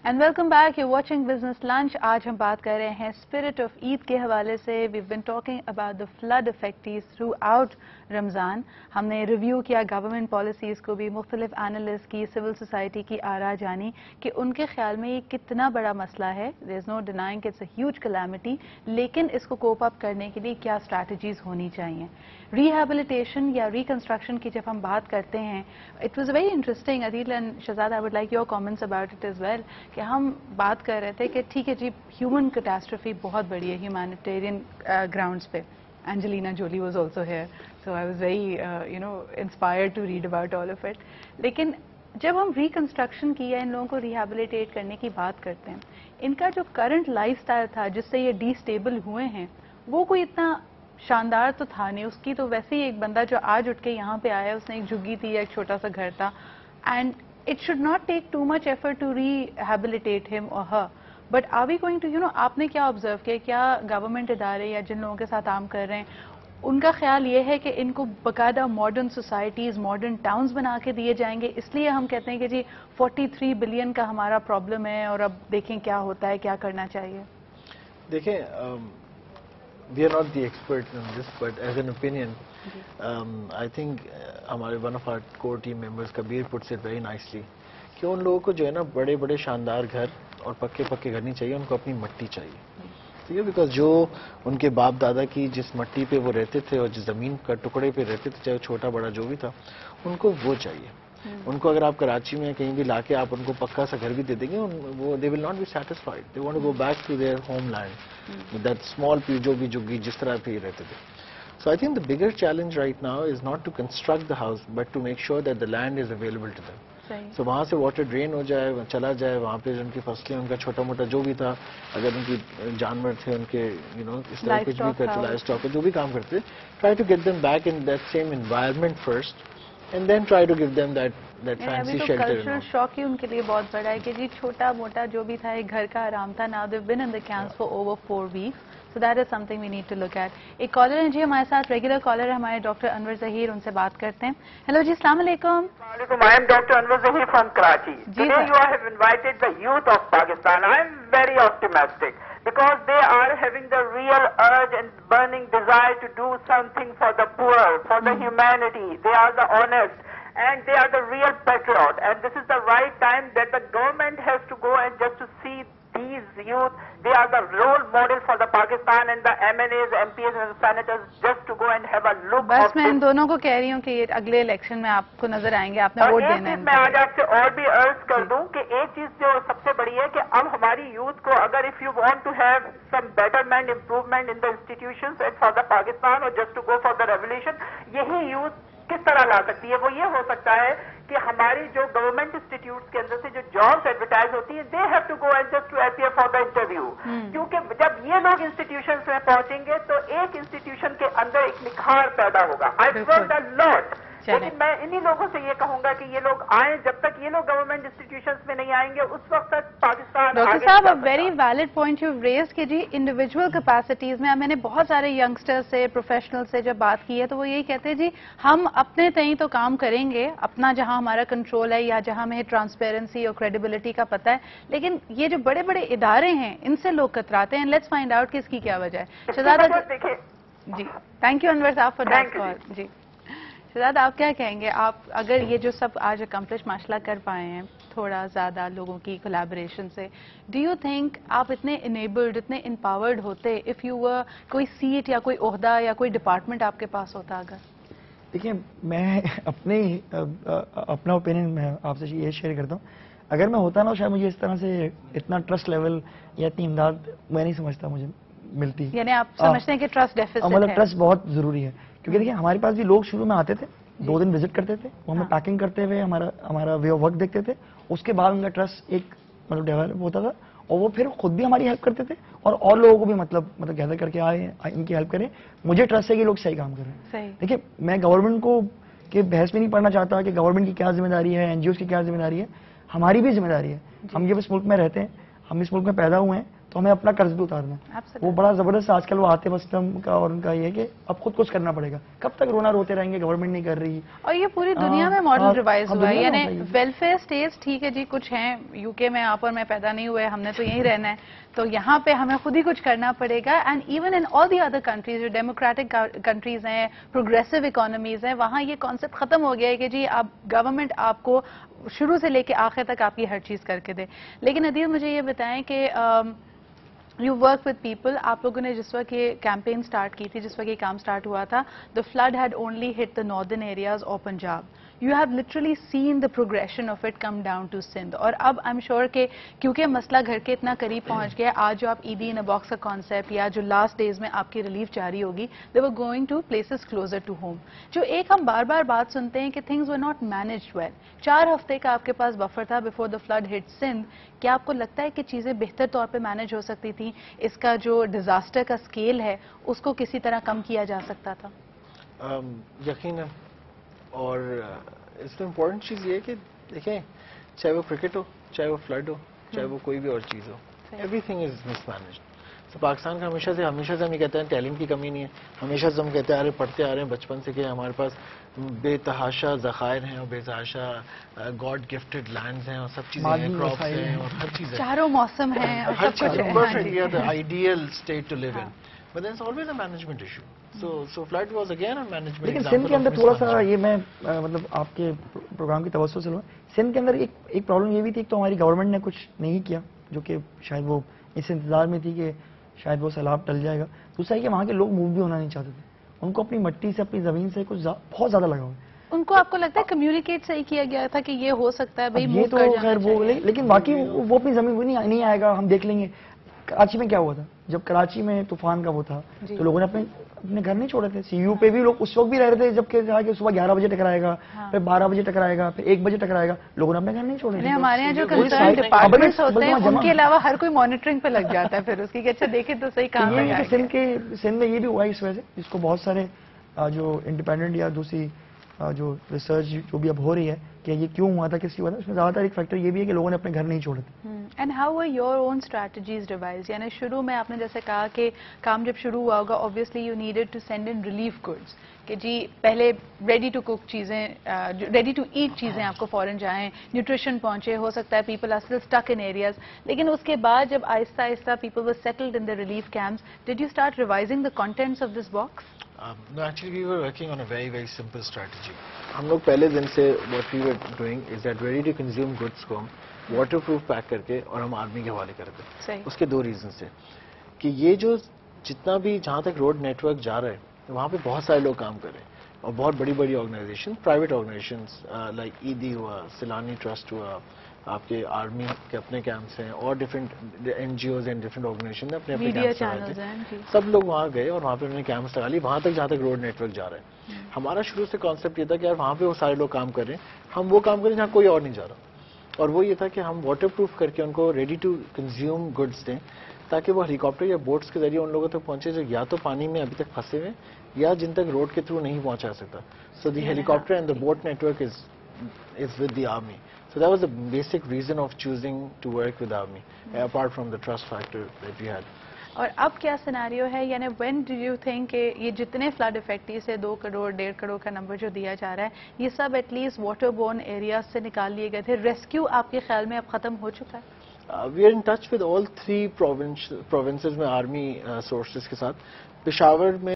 And welcome back, you watching business lunch. آج ہم بات کر رہے ہیں اسپرٹ آف عید کے حوالے سے. We've been talking about the flood affectees throughout Ramzan. ہم نے ریویو کیا گورنمنٹ پالیسیز کو بھی، مختلف اینالسٹ کی، سول سوسائٹی کی آرا جانی کہ ان کے خیال میں یہ کتنا بڑا مسئلہ ہے. There is no denying it's a huge calamity, لیکن اس کو کوپ اپ کرنے کے لیے کیا اسٹریٹجیز ہونی چاہیے. ریہیبلیٹیشن یا ریکنسٹرکشن کی جب ہم بات کرتے ہیں، it was very interesting. Adeel and Shahzad, I would like your comments about it as well. کہ ہم بات کر رہے تھے کہ ٹھیک ہے جی، ہیومن کیٹاسٹرفی بہت بڑی ہے ہیومینیٹیرین گراؤنڈز پہ. Angelina Jolie was also here, so I was very inspired to read about all of it. لیکن جب ہم ریکنسٹرکشن کی یا ان لوگوں کو ریہیبلیٹیٹ کرنے کی بات کرتے ہیں، ان کا جو کرنٹ لائف اسٹائل تھا جس سے یہ ڈی اسٹیبل ہوئے ہیں، وہ کوئی اتنا شاندار تو تھا نہیں. اس کی تو ویسے ہی ایک بندہ جو آج اٹھ کے یہاں پہ آیا، اس نے ایک جھگی تھی یا ایک چھوٹا سا گھر تھا. And it should not take too much effort to rehabilitate him or her. But are we going to, آپ نے کیا آبزرو کیا، کیا گورنمنٹ ادارے یا جن لوگوں کے ساتھ کام کر رہے ہیں، ان کا خیال یہ ہے کہ ان کو باقاعدہ ماڈرن سوسائٹیز، ماڈرن ٹاؤنز بنا کے دیے جائیں گے؟ اس لیے ہم کہتے ہیں کہ جی 43 بلین کا ہمارا پرابلم ہے اور اب دیکھیں کیا ہوتا ہے، کیا کرنا چاہیے. دیکھیں، we are not the experts in this, but as an opinion, I think ہمارے one of our core team members Kabir puts it very nicely کہ ان لوگوں کو جو ہے نا بڑے بڑے شاندار گھر اور پکے پکے گھر نہیں چاہیے، ان کو اپنی مٹی چاہیے. ٹھیک ہے، بیکاز جو ان کے باپ دادا کی جس مٹی پہ وہ رہتے تھے اور جس زمین کا ٹکڑے پہ رہتے تھے، چاہے چھوٹا بڑا جو بھی تھا، ان کو وہ چاہیے. ان کو اگر آپ کراچی میں کہیں بھی لا کے آپ ان کو پکا سا گھر بھی دے دیں گے، وہ they will not be satisfied. They want to go back to their homeland, that small پی جو بھی جس طرح پہ رہتے تھے. So I think the bigger challenge right now is not to construct the house, but to make sure that the land is available to them. So وہاں سے واٹر ڈرین ہو جائے، چلا جائے، وہاں پہ ان کی فصلیں، ان کا چھوٹا موٹا جو بھی تھا، اگر ان کی جانور تھے ان کے اس طرح کچھ بھی کرتے، لائف اسٹاک جو بھی کام کرتے، try to get them back in that same environment first, and then try to give them that fancy shelter. Cultural shock ہی ان کے لیے بہت بڑا ہے کہ جی چھوٹا موٹا جو بھی تھا ایک گھر کا آرام تھا. Now they've been in the camps for over 4 weeks. So that is something we need to look at. ایک کالر ہیں جی ہمارے ساتھ، ریگولر کالر ہے ہمارے ڈاکٹر انور ظہیر، ان سے بات کرتے ہیں. ہیلو جی، السلام علیکم. وعلیکم. I am Dr. Anwar Zahir from Karachi. Today you have invited the youth of Pakistan. I am very optimistic because they are having the real urge and burning desire to do something for the poor, for the humanity. They are the honest and they are the real patriot. And this is the right time that the government has to go and just to see these youth. They are the role model for the Pakistan and the MNAs, MPs and senators just to go and have a look. بس میں ان دونوں کو کہہ رہی ہوں کہ یہ اگلے الیکشن میں آپ کو نظر آئیں گے، آپ نے ووٹ دینا ہے. میں آج آپ سے اور بھی عرض کر دوں کہ ایک چیز جو سب سے بڑی ہے کہ اب ہماری یوتھ کو اگر if you want to have some betterment, improvement in the institutions and for the Pakistan or just to go for the revolution, یہی یوتھ کس طرح لا سکتی ہے؟ وہ یہ ہو سکتا ہے کہ ہماری جو گورنمنٹ انسٹیٹیوٹس کے اندر سے جو جابس ایڈورٹائز ہوتی ہیں، they have to go and just to appear for the interview. کیونکہ جب یہ لوگ انسٹیٹیوشنس میں پہنچیں گے تو ایک انسٹیٹیوشن کے اندر ایک نکھار پیدا ہوگا. آئی ورک اے لاٹ. لیکن میں انہی لوگوں سے یہ کہوں گا کہ یہ لوگ آئیں. جب تک یہ لوگ گورنمنٹ انسٹیٹیوشنس میں نہیں آئیں گے اس وقت تک پاکستان. ڈاکٹر صاحب، very valid point you raise کہ جی انڈیویجول کیپیسٹیز میں نے بہت سارے ینگسٹر سے، پروفیشنل سے جب بات کی ہے تو وہ یہی کہتے ہیں جی ہم اپنے تئیں تو کام کریں گے، اپنا جہاں ہمارا کنٹرول ہے یا جہاں ہمیں ٹرانسپیرنسی اور کریڈیبلٹی کا پتہ ہے، لیکن یہ جو بڑے بڑے ادارے ہیں ان سے لوگ کتراتے ہیں. لیٹس فائنڈ آؤٹ کہ اس کی کیا وجہ ہے. شہزادہ جی، تھینک یو انور صاحب فار دیٹ کال. جی شہزاد، آپ کیا کہیں گے؟ آپ اگر یہ جو سب آج اکمپلش ماشاء اللہ کر پائے ہیں تھوڑا زیادہ لوگوں کی کولیبریشن سے، ڈو یو تھنک آپ اتنے انیبلڈ، اتنے امپاورڈ ہوتے اف یو ور کوئی سیٹ یا کوئی عہدہ یا کوئی ڈپارٹمنٹ آپ کے پاس ہوتا؟ اگر دیکھیں، میں اپنا اوپینین میں آپ سے یہ شیئر کرتا ہوں. اگر میں ہوتا نا شاید مجھے اس طرح سے اتنا ٹرسٹ لیول یا اتنی امداد میں نہیں سمجھتا مجھے ملتی. یعنی آپ سمجھتے ہیں کہ ٹرسٹ ڈیفیسٹ ہے؟ مطلب ٹرسٹ بہت ضروری ہے. کیونکہ دیکھیں ہمارے پاس بھی لوگ شروع میں آتے تھے، 2 دن وزٹ کرتے تھے، وہ ہمیں پیکنگ کرتے ہوئے ہمارا وے آف ورک دیکھتے تھے. اس کے بعد ان کا ٹرسٹ ایک مطلب ڈیولپ ہوتا تھا اور وہ پھر خود بھی ہماری ہیلپ کرتے تھے اور لوگوں کو بھی مطلب گیدر کر کے آئے ان کی ہیلپ کریں. مجھے ٹرسٹ ہے کہ لوگ صحیح کام کر رہے ہیں. دیکھیے، میں گورنمنٹ کو کہ بحث میں نہیں پڑھنا چاہتا کہ گورنمنٹ کی کیا ذمہ داری ہے، NGOs کی کیا ذمہ داری ہے. ہماری بھی ذمہ داری ہے. ہم یہ اس ملک میں رہتے ہیں، ہم اس ملک میں پیدا ہوئے ہیں. تو ہمیں اپنا قرض بھی اتارنا ہے. Absolutely. وہ بڑا زبردست آج کل وہ عاطف اسلم کا اور ان کا یہ ہے کہ اب خود کچھ کرنا پڑے گا. کب تک رونا روتے رہیں گے گورنمنٹ نہیں کر رہی. اور یہ پوری دنیا میں ماڈل ریوائز ہوا ہے. دنیا میں یعنی ہوتا ہے. ویلفیئر اسٹیٹس ٹھیک ہے جی, کچھ ہیں یو کے میں, آپ اور میں پیدا نہیں ہوئے, ہم نے تو یہیں رہنا ہے, تو یہاں پہ ہمیں خود ہی کچھ کرنا پڑے گا. And even in all the other countries, جو ڈیموکریٹک کنٹریز ہیں, پروگریسو اکانومیز ہیں, وہاں یہ کانسیپٹ ختم ہو گیا ہے کہ جی اب گورنمنٹ آپ کو شروع سے لے کے آخر تک آپ کی ہر چیز کر کے دے. لیکن عدیل مجھے یہ بتائیں کہ یو ورک وتھ پیپل, آپ لوگوں نے جس وقت یہ کیمپین سٹارٹ کی تھی, جس وقت یہ کام سٹارٹ ہوا تھا, the flood had only hit the northern areas of Punjab. You have literally seen the progression of it come down to Sindh. اور اب I'm sure کہ کیونکہ مسئلہ گھر کے اتنا قریب پہنچ گیا, آج جو آپ عیدی ان اے باکس کا کانسیپٹ یا جو لاسٹ ڈیز میں آپ کی ریلیف جاری ہوگی, they were going to places closer to home. جو ایک ہم بار بار بات سنتے ہیں کہ things were not managed well. 4 ہفتے کا آپ کے پاس بفر تھا before the flood hit Sindh. کیا آپ کو لگتا ہے کہ چیزیں بہتر طور پہ مینج ہو سکتی تھیں؟ اس کا جو ڈیزاسٹر کا اسکیل ہے اس کو کسی طرح کم کیا جا سکتا تھا؟ یقیناً. اور اس میں امپورٹنٹ چیز یہ ہے کہ دیکھیں, چاہے وہ کرکٹ ہو, چاہے وہ فلڈ ہو, چاہے وہ کوئی بھی اور چیز ہو, everything is mismanaged. تو پاکستان کا ہمیشہ سے ہم یہ کہتے ہیں ٹیلنٹ کی کمی نہیں ہے. ہمیشہ سے ہم کہتے آ رہے, پڑھتے آ رہے ہیں بچپن سے کہ ہمارے پاس بے تحاشا ذخائر ہیں اور بے تحاشا گاڈ گفٹڈ لینڈز ہیں اور سب چیزیں ہیں, کراپس ہیں اور ہر چیز ہے, چاروں موسم ہیں اور ہر سب کچھ ہے. Perfect ideal state to live in. But there's always a management issue. So flood was again a management. لیکن سندھ کے اندر تھوڑا سا یہ میں مطلب آپ کے پروگرام کی توسط سے لوں, سندھ کے اندر ایک پرابلم یہ بھی تھی, تو ہماری گورنمنٹ نے کچھ نہیں کیا, جو کہ شاید وہ اس انتظار میں تھی کہ شاید وہ سیلاب ٹل جائے گا. دوسرا ہے کہ وہاں کے لوگ موو بھی ہونا نہیں چاہتے تھے, ان کو اپنی مٹی سے, اپنی زمین سے کچھ بہت زیادہ لگا ہوا ہے. ان کو آپ کو لگتا ہے کمیونیکیٹ صحیح کیا گیا تھا کہ یہ ہو سکتا ہے بھائی یہ موو تو کر جانا خیر وہ, چاہیے؟ لیکن باقی وہ اپنی زمین وہ نہیں آئے گا, ہم دیکھ لیں گے. کراچی میں کیا ہوا تھا, جب کراچی میں طوفان کا وہ تھا تو لوگوں نے اپنے گھر نہیں چھوڑے تھے. سی یو پہ بھی لوگ اس وقت بھی رہ رہے تھے جب کہ صبح 11 بجے ٹکرائے گا, پھر 12 بجے ٹکرائے گا, پھر 1 بجے ٹکرائے گا, لوگوں نے اپنے گھر نہیں چھوڑے تھے. ہمارے یہاں جو کنسرن ڈپارٹمنٹس ہوتے ہیں ان کے علاوہ ہر کوئی مانیٹرنگ پہ لگ جاتا ہے پھر اس کی کہ اچھا دیکھیں تو صحیح کہاں یہ ہے کہ سندھ میں یہ بھی ہوا اس وجہ سے, جس کو بہت سارے جو انڈیپینڈنٹ یا دوسری جو ریسرچ جو بھی اب ہو رہی ہے کہ یہ کیوں ہوا تھا, کس کی وجہ, اس میں زیادہ تر ایک فیکٹر یہ بھی ہے کہ لوگوں نے اپنے گھر نہیں چھوڑے تھے. And how are your own strategies devised? یعنی شروع میں آپ نے جیسے کہا کہ کام جب شروع ہوا ہوگا obviously you needed to send in relief goods, کہ جی پہلے ریڈی ٹو کوک چیزیں, ریڈی ٹو ایٹ چیزیں آپ کو فوراً جائیں, نیوٹریشن پہنچے, ہو سکتا ہے people are still stuck in areas. لیکن اس کے بعد جب آہستہ آہستہ people were settled in the relief camps, did you start revising the contents of this box? No, actually we were working on a very, very simple strategy. ہم لوگ پہلے دن سے what we were doing is that ready to consume goods کو ہم water proof pack کر کے اور ہم آرمی کے حوالے کرتے ہیں. اس کے 2 ریزن سے کہ یہ جو جتنا بھی جہاں تک روڈ نیٹ ورک جا رہا ہے وہاں پہ بہت سارے لوگ کام کر رہے ہیں اور بہت بڑی بڑی آرگنائزیشن, پرائیویٹ آرگنائزیشنز لائک ایدی ہوا, سیلانی ٹرسٹ ہوا, آپ کے آرمی کے اپنے کیمپس ہیں اور different N G Os and different organization نے اپنے اپنے کیمپس لگائے تھے. سب لوگ وہاں گئے اور وہاں پہ انہوں نے کیمپس لگا لی وہاں تک جہاں تک روڈ نیٹ ورک جا رہا ہے. ہمارا شروع سے کانسیپٹ یہ تھا کہ یار وہاں پہ وہ سارے لوگ کام کر رہے ہیں, ہم وہ کام کریں جہاں کوئی اور نہیں جا رہا, اور وہ یہ تھا کہ ہم واٹر پروف کر کے ان کو ریڈی ٹو کنزیوم گڈس دیں تاکہ وہ ہیلی کاپٹر یا بوٹس کے ذریعے ان لوگوں تک پہنچے جو یا تو پانی میں ابھی تک پھنسے ہوئے یا جن تک روڈ کے تھرو نہیں پہنچا سکتا. So the helicopter and the boat network is with the army. So that was the basic reason of choosing to work with Army, apart from the trust factor that we had. اور اب کیا scenario ہے, یعنی when do you think کہ یہ جتنے flood affectees سے 2 کروڑ 1.5 کروڑ کا نمبر جو دیا جا رہا ہے یہ سب at least waterborne areas سے نکال لیے گئے تھے, ریسکیو آپ کے خیال میں اب ختم ہو چکا ہے؟ We are in touch with all 3 provinces میں آرمی سورسز کے ساتھ. پشاور میں